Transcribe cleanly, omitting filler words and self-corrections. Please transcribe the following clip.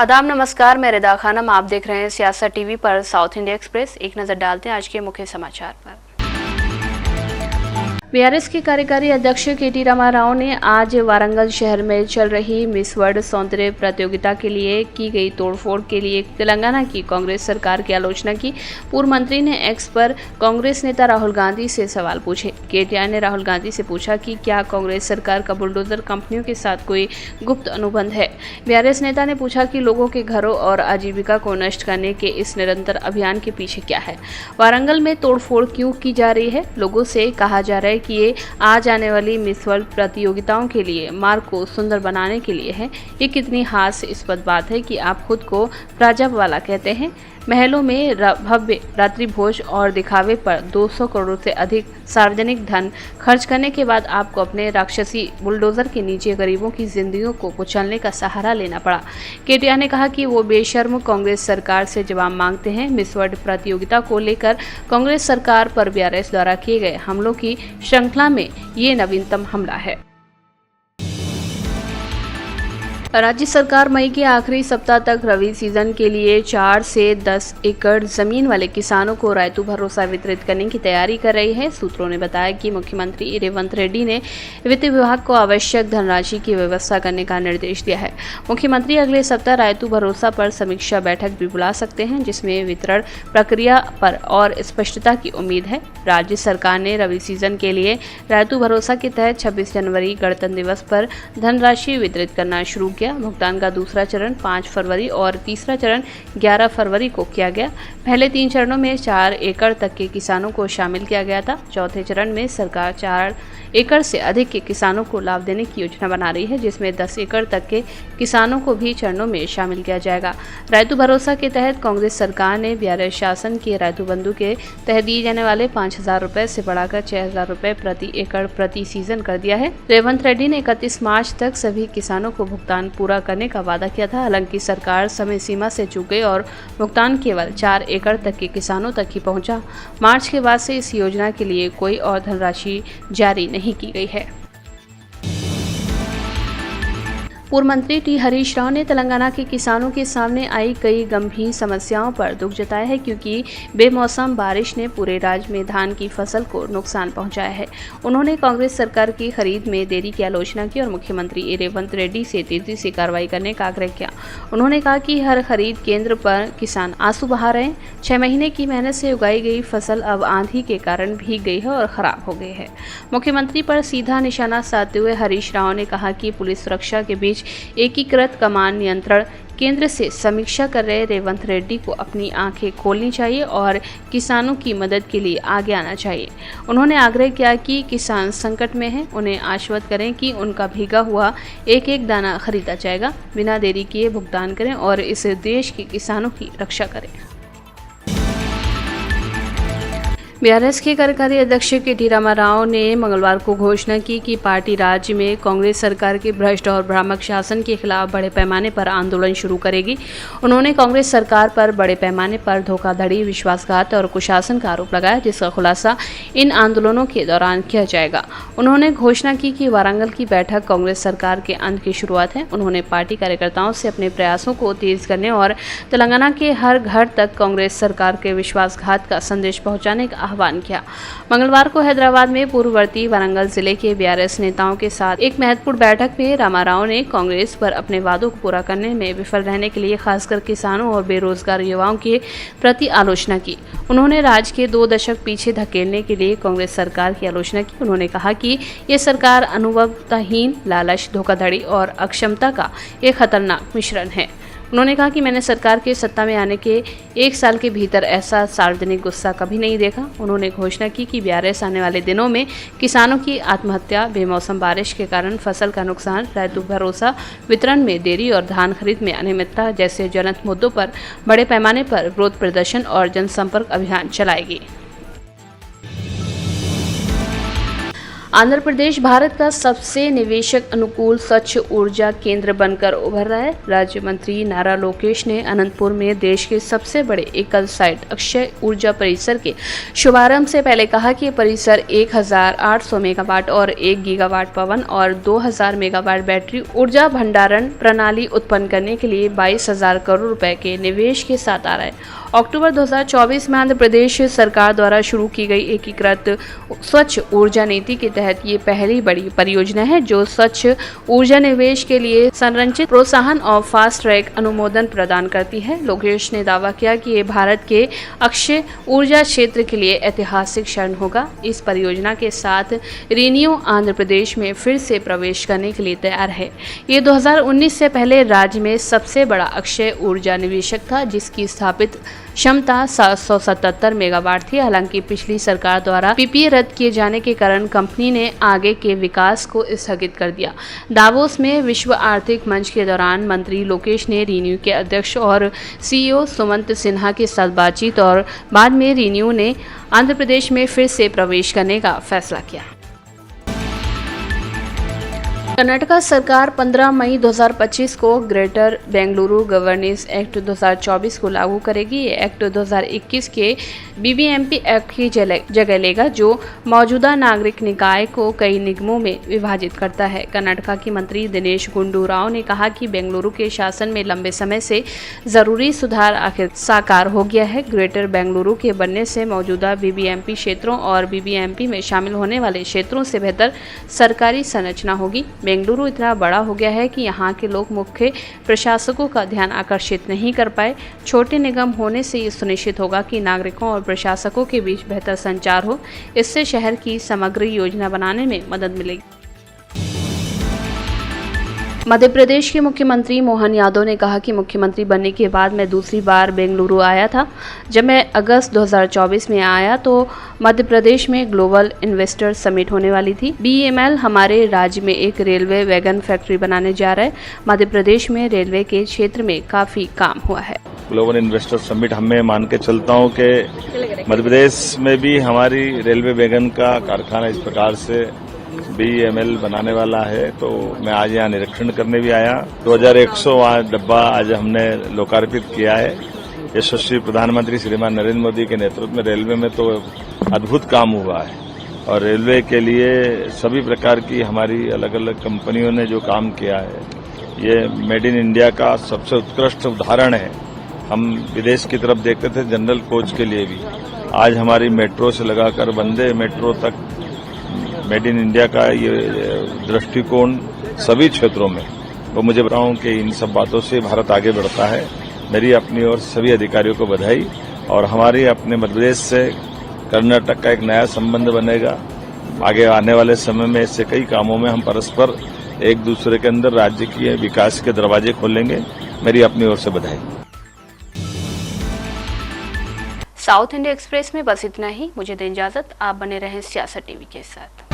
आदाब नमस्कार, मैं रिदा खानम। आप देख रहे हैं सियासत टीवी पर साउथ इंडिया एक्सप्रेस। एक नजर डालते हैं आज के मुख्य समाचार पर। बीआरएस के कार्यकारी अध्यक्ष केटी रामा राव ने आज वारंगल शहर में चल रही मिस वर्ल्ड सौंदर्य प्रतियोगिता के लिए की गई तोड़फोड़ के लिए तेलंगाना की कांग्रेस सरकार की आलोचना की। पूर्व मंत्री ने एक्स पर कांग्रेस नेता राहुल गांधी से सवाल पूछे। केटीआर ने राहुल गांधी से पूछा कि क्या कांग्रेस सरकार का बुलडोजर कंपनियों के साथ कोई गुप्त अनुबंध है। बीआरएस नेता ने पूछा कि लोगों के घरों और आजीविका को नष्ट करने के इस निरंतर अभियान के पीछे क्या है। वारंगल में तोड़फोड़ क्यों की जा रही है। लोगों से कहा जा रहा है कि ये आज आने वाली मिस वर्ल्ड प्रतियोगिताओं के लिए मार्ग को सुंदर बनाने के लिए है। ये कितनी हास्यास्पद बात है कि आप खुद को प्राजब वाला कहते हैं। महलों में भव्य रात्रि भोज और दिखावे पर 200 करोड़ से अधिक सार्वजनिक धन खर्च करने के बाद आपको अपने राक्षसी बुलडोजर के नीचे गरीबों की जिंदगियों को कुचलने का सहारा लेना पड़ा। केटीआर ने कहा कि वो बेशर्म कांग्रेस सरकार से जवाब मांगते हैं। मिस वर्ल्ड प्रतियोगिता को लेकर कांग्रेस सरकार पर बीआरएस द्वारा किए गए हमलों की श्रृंखला में ये नवीनतम हमला है। राज्य सरकार मई के आखिरी सप्ताह तक रबी सीजन के लिए 4 से 10 एकड़ जमीन वाले किसानों को रायतु भरोसा वितरित करने की तैयारी कर रही है। सूत्रों ने बताया कि मुख्यमंत्री रेवंत रेड्डी ने वित्त विभाग को आवश्यक धनराशि की व्यवस्था करने का निर्देश दिया है। मुख्यमंत्री अगले सप्ताह रायतु भरोसा पर समीक्षा बैठक भी बुला सकते हैं, जिसमें वितरण प्रक्रिया पर और स्पष्टता की उम्मीद है। राज्य सरकार ने रबी सीजन के लिए रायतु भरोसा के तहत 26 जनवरी गणतंत्र दिवस पर धनराशि वितरित करना शुरू किया। भुगतान का दूसरा चरण 5 फरवरी और तीसरा चरण 11 फरवरी को किया गया। पहले 3 चरणों में 4 एकड़ तक के किसानों को शामिल किया गया था। चौथे चरण में सरकार 4 एकड़ से अधिक के किसानों को लाभ देने की योजना बना रही है, जिसमें 10 एकड़ तक के किसानों को भी चरणों में शामिल किया जाएगा। रायतु भरोसा के तहत कांग्रेस सरकार ने बीआरएस शासन के रायतु बंधु के तहत दिए जाने वाले 5,000 रुपए से बढ़ाकर 6,000 रुपए प्रति एकड़ प्रति सीजन कर दिया है। रेवंत रेड्डी ने 31 मार्च तक सभी किसानों को भुगतान पूरा करने का वादा किया था। हालांकि सरकार समय सीमा से चूक गई और भुगतान केवल 4 एकड़ तक के किसानों तक ही पहुंचा। मार्च के बाद से इस योजना के लिए कोई और धनराशि जारी नहीं की गई है। पूर्व मंत्री टी हरीश राव ने तेलंगाना के किसानों के सामने आई कई गंभीर समस्याओं पर दुख जताया है, क्योंकि बेमौसम बारिश ने पूरे राज्य में धान की फसल को नुकसान पहुंचाया है। उन्होंने कांग्रेस सरकार की खरीद में देरी की आलोचना की और मुख्यमंत्री रेवंत रेड्डी से तेजी से कार्रवाई करने का आग्रह किया। उन्होंने कहा कि हर खरीद केंद्र पर किसान आंसू बहा रहे हैं। 6 महीने की मेहनत से उगाई गई फसल अब आंधी के कारण भीग गई है और खराब हो गई है। मुख्यमंत्री पर सीधा निशाना साधते हुए हरीश राव ने कहा कि पुलिस सुरक्षा के बीच एकीकृत कमान नियंत्रण केंद्र से समीक्षा कर रहे रेवंत रेड्डी को अपनी आंखें खोलनी चाहिए और किसानों की मदद के लिए आगे आना चाहिए। उन्होंने आग्रह किया कि किसान संकट में हैं, उन्हें आश्वस्त करें कि उनका भीगा हुआ एक एक दाना खरीदा जाएगा। बिना देरी किए भुगतान करें और इस देश के किसानों की रक्षा करें। बीआरएस के कार्यकारी अध्यक्ष केटी रामा राव ने मंगलवार को घोषणा की कि पार्टी राज्य में कांग्रेस सरकार के भ्रष्ट और भ्रामक शासन के खिलाफ बड़े पैमाने पर आंदोलन शुरू करेगी। उन्होंने कांग्रेस सरकार पर बड़े पैमाने पर धोखाधड़ी, विश्वासघात और कुशासन का आरोप लगाया, जिसका खुलासा इन आंदोलनों के दौरान किया जाएगा। उन्होंने घोषणा की कि वारंगल की बैठक कांग्रेस सरकार के अंत की शुरुआत है। उन्होंने पार्टी कार्यकर्ताओं से अपने प्रयासों को तेज करने और तेलंगाना के हर घर तक कांग्रेस सरकार के विश्वासघात का संदेश पहुंचाने का आह्वान किया। मंगलवार को हैदराबाद में पूर्ववर्ती वारंगल जिले के बीआरएस नेताओं के साथ एक महत्वपूर्ण बैठक में रामा राव ने कांग्रेस पर अपने वादों को पूरा करने में विफल रहने के लिए खासकर किसानों और बेरोजगार युवाओं के प्रति आलोचना की। उन्होंने राज्य के 2 दशक पीछे धकेलने के लिए कांग्रेस सरकार की आलोचना की। उन्होंने कहा कि ये सरकार अनुभवहीन, लालच, धोखाधड़ी और अक्षमता का एक खतरनाक मिश्रण है। उन्होंने कहा कि मैंने सरकार के सत्ता में आने के 1 साल के भीतर ऐसा सार्वजनिक गुस्सा कभी नहीं देखा। उन्होंने घोषणा की कि बीआरएस आने वाले दिनों में किसानों की आत्महत्या, बेमौसम बारिश के कारण फसल का नुकसान, रायतु भरोसा वितरण में देरी और धान खरीद में अनियमितता जैसे ज्वलंत मुद्दों पर बड़े पैमाने पर विरोध प्रदर्शन और जनसंपर्क अभियान चलाएगी। आंध्र प्रदेश भारत का सबसे निवेशक अनुकूल स्वच्छ ऊर्जा केंद्र बनकर उभर रहा है। राज्य मंत्री नारा लोकेश ने अनंतपुर में देश के सबसे बड़े एकल साइट अक्षय ऊर्जा परिसर के शुभारंभ से पहले कहा कि परिसर 1800 मेगावाट और 1 गीगावाट पवन और 2000 मेगावाट बैटरी ऊर्जा भंडारण प्रणाली उत्पन्न करने के लिए 22,000 करोड़ रुपए के निवेश के साथ आ रहा है। अक्टूबर 2024 में आंध्र प्रदेश सरकार द्वारा शुरू की गई एकीकृत स्वच्छ ऊर्जा नीति के तहत ये पहली बड़ी परियोजना है जो स्वच्छ ऊर्जा निवेश के लिए संरचित प्रोत्साहन और फास्ट ट्रैक अनुमोदन प्रदान करती है। लोकेश ने दावा किया कि ये भारत के अक्षय ऊर्जा क्षेत्र के लिए ऐतिहासिक क्षण होगा। इस परियोजना के साथ रिन्यू आंध्र प्रदेश में फिर से प्रवेश करने के लिए तैयार है। ये 2019 से पहले राज्य में सबसे बड़ा अक्षय ऊर्जा निवेशक था जिसकी स्थापित क्षमता 777 मेगावाट थी। हालांकि पिछली सरकार द्वारा पीपीए रद्द किए जाने के कारण कंपनी ने आगे के विकास को स्थगित कर दिया। दावोस में विश्व आर्थिक मंच के दौरान मंत्री लोकेश ने रिन्यू के अध्यक्ष और सीईओ सुमंत सिन्हा के साथ बातचीत और बाद में रिन्यू ने आंध्र प्रदेश में फिर से प्रवेश करने का फैसला किया। कर्नाटक सरकार 15 मई 2025 को ग्रेटर बेंगलुरु गवर्नेंस एक्ट 2024 को लागू करेगी। ये एक्ट 2021 के बीबीएमपी एक्ट की जगह लेगा जो मौजूदा नागरिक निकाय को कई निगमों में विभाजित करता है। कर्नाटक की मंत्री दिनेश गुंडू राव ने कहा कि बेंगलुरु के शासन में लंबे समय से जरूरी सुधार आखिर साकार हो गया है। ग्रेटर बेंगलुरु के बनने से मौजूदा बीबीएमपी क्षेत्रों और बीबीएमपी में शामिल होने वाले क्षेत्रों से बेहतर सरकारी संरचना होगी। बेंगलुरु इतना बड़ा हो गया है कि यहाँ के लोग मुख्य प्रशासकों का ध्यान आकर्षित नहीं कर पाए। छोटे निगम होने से ये सुनिश्चित होगा कि नागरिकों और प्रशासकों के बीच बेहतर संचार हो। इससे शहर की समग्र योजना बनाने में मदद मिलेगी। मध्य प्रदेश के मुख्यमंत्री मोहन यादव ने कहा कि मुख्यमंत्री बनने के बाद मैं दूसरी बार बेंगलुरु आया था। जब मैं अगस्त 2024 में आया तो मध्य प्रदेश में ग्लोबल इन्वेस्टर समिट होने वाली थी। बीईएमएल हमारे राज्य में एक रेलवे वैगन फैक्ट्री बनाने जा रहा है। मध्य प्रदेश में रेलवे के क्षेत्र में काफी काम हुआ है। ग्लोबल इन्वेस्टर समिट हमें मान के चलता हूँ कि मध्य प्रदेश में भी हमारी रेलवे वैगन का कारखाना इस प्रकार से बीईएमएल बनाने वाला है। तो मैं आज यहाँ निरीक्षण करने भी आया। 2100 डब्बा आज हमने लोकार्पित किया है। यशस्वी प्रधानमंत्री श्रीमान नरेंद्र मोदी के नेतृत्व में रेलवे में तो अद्भुत काम हुआ है और रेलवे के लिए सभी प्रकार की हमारी अलग अलग कंपनियों ने जो काम किया है ये मेड इन इंडिया का सबसे उत्कृष्ट उदाहरण है। हम विदेश की तरफ देखते थे जनरल कोच के लिए भी, आज हमारी मेट्रो से लगाकर वंदे मेट्रो तक मेड इन इंडिया का ये दृष्टिकोण सभी क्षेत्रों में, वो मुझे बताऊं कि इन सब बातों से भारत आगे बढ़ता है। मेरी अपनी और सभी अधिकारियों को बधाई। और हमारी अपने मध्य प्रदेश से कर्नाटक का एक नया संबंध बनेगा। आगे आने वाले समय में ऐसे कई कामों में हम परस्पर एक दूसरे के अंदर राज्य के विकास के दरवाजे खोलेंगे। मेरी अपनी ओर से बधाई। साउथ इंडिया एक्सप्रेस में बस इतना ही। मुझे दें इजाजत। आप बने रहें सियासत टीवी के साथ।